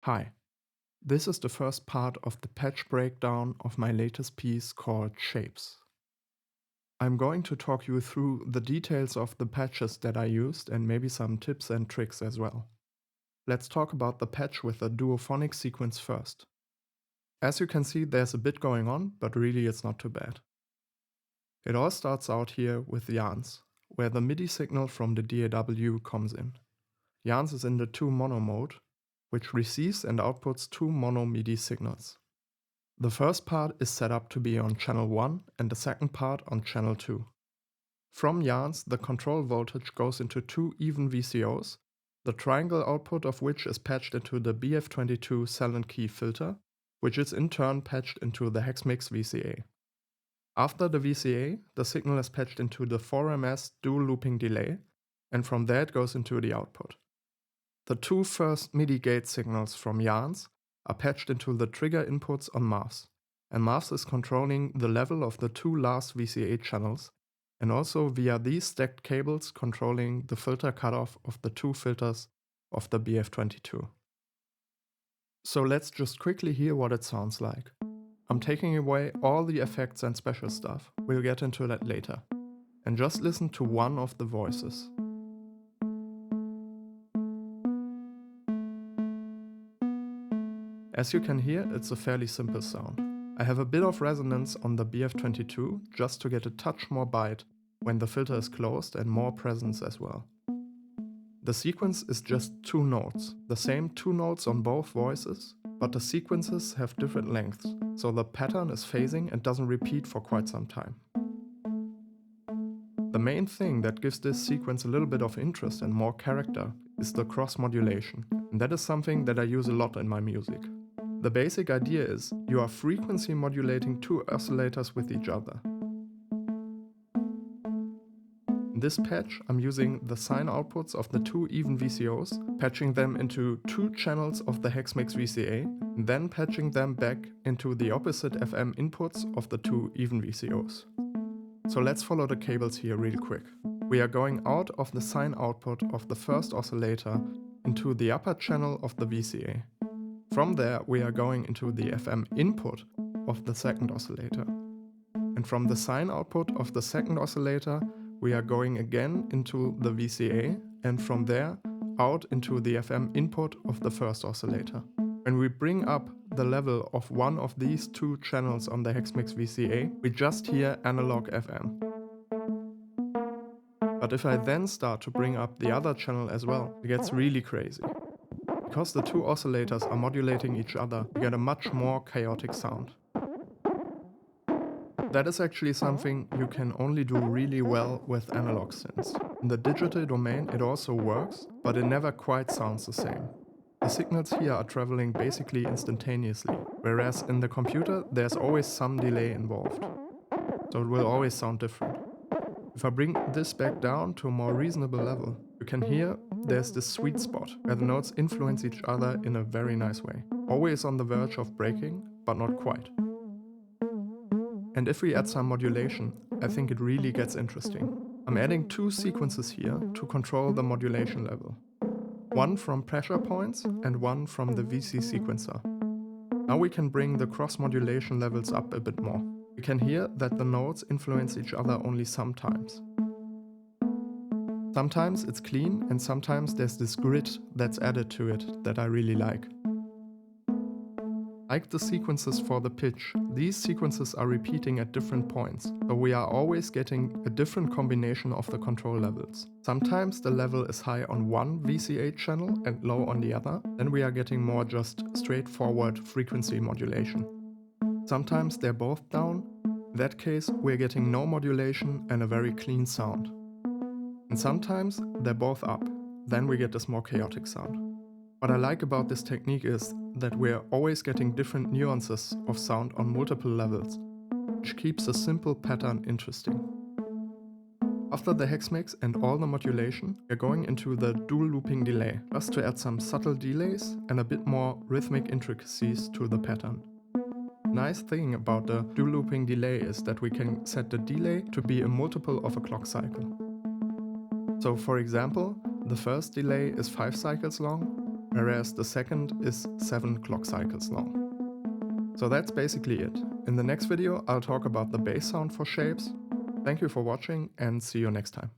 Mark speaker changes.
Speaker 1: Hi, this is the first part of the patch breakdown of my latest piece called Shapes. I'm going to talk you through the details of the patches that I used and maybe some tips and tricks as well. Let's talk about the patch with the Duophonic sequence first. As you can see, there's a bit going on, but really it's not too bad. It all starts out here with Yans, where the MIDI signal from the DAW comes in. Yans is in the 2 mono mode, which receives and outputs 2 mono MIDI signals. The first part is set up to be on channel 1 and the second part on channel 2. From Yans, the control voltage goes into 2 even VCOs, the triangle output of which is patched into the BF22 silent key filter, which is in turn patched into the Hexmix VCA. After the VCA, the signal is patched into the 4MS dual looping delay, and from there it goes into the output. The 2 first MIDI gate signals from Yans are patched into the trigger inputs on MAVs, and MAVs is controlling the level of the 2 last VCA channels, and also via these stacked cables controlling the filter cutoff of the 2 filters of the BF22. So let's just quickly hear what it sounds like. I'm taking away all the effects and special stuff, we'll get into that later, and just listen to one of the voices. As you can hear, it's a fairly simple sound. I have a bit of resonance on the BF22 just to get a touch more bite when the filter is closed and more presence as well. The sequence is just 2 notes, the same 2 notes on both voices, but the sequences have different lengths, so the pattern is phasing and doesn't repeat for quite some time. The main thing that gives this sequence a little bit of interest and more character is the cross modulation, and that is something that I use a lot in my music. The basic idea is you are frequency modulating 2 oscillators with each other. In this patch, I'm using the sine outputs of the 2 even VCOs, patching them into 2 channels of the Hexmix VCA, and then patching them back into the opposite FM inputs of the 2 even VCOs. So let's follow the cables here real quick. We are going out of the sine output of the first oscillator into the upper channel of the VCA. From there, we are going into the FM input of the second oscillator. And from the sine output of the second oscillator, we are going again into the VCA, and from there out into the FM input of the first oscillator. When we bring up the level of one of these 2 channels on the Hexmix VCA, we just hear analog FM. But if I then start to bring up the other channel as well, it gets really crazy. Because the 2 oscillators are modulating each other, we get a much more chaotic sound. That is actually something you can only do really well with analog synths. In the digital domain it also works, but it never quite sounds the same. The signals here are traveling basically instantaneously, whereas in the computer there's always some delay involved. So it will always sound different. If I bring this back down to a more reasonable level, you can hear there's this sweet spot where the notes influence each other in a very nice way. Always on the verge of breaking, but not quite. And if we add some modulation, I think it really gets interesting. I'm adding 2 sequences here to control the modulation level. One from pressure points and one from the VC sequencer. Now we can bring the cross modulation levels up a bit more. We can hear that the notes influence each other only sometimes. Sometimes it's clean and sometimes there's this grit that's added to it that I really like. Like the sequences for the pitch, these sequences are repeating at different points, so we are always getting a different combination of the control levels. Sometimes the level is high on one VCA channel and low on the other, then we are getting more just straightforward frequency modulation. Sometimes they're both down, in that case we're getting no modulation and a very clean sound. And sometimes they're both up, then we get this more chaotic sound. What I like about this technique is that we're always getting different nuances of sound on multiple levels, which keeps a simple pattern interesting. After the Hexmix and all the modulation, we're going into the dual looping delay, just to add some subtle delays and a bit more rhythmic intricacies to the pattern. Nice thing about the dual looping delay is that we can set the delay to be a multiple of a clock cycle. So for example, the first delay is 5 cycles long, whereas the second is 7 clock cycles long. So that's basically it. In the next video, I'll talk about the bass sound for shapes. Thank you for watching and see you next time.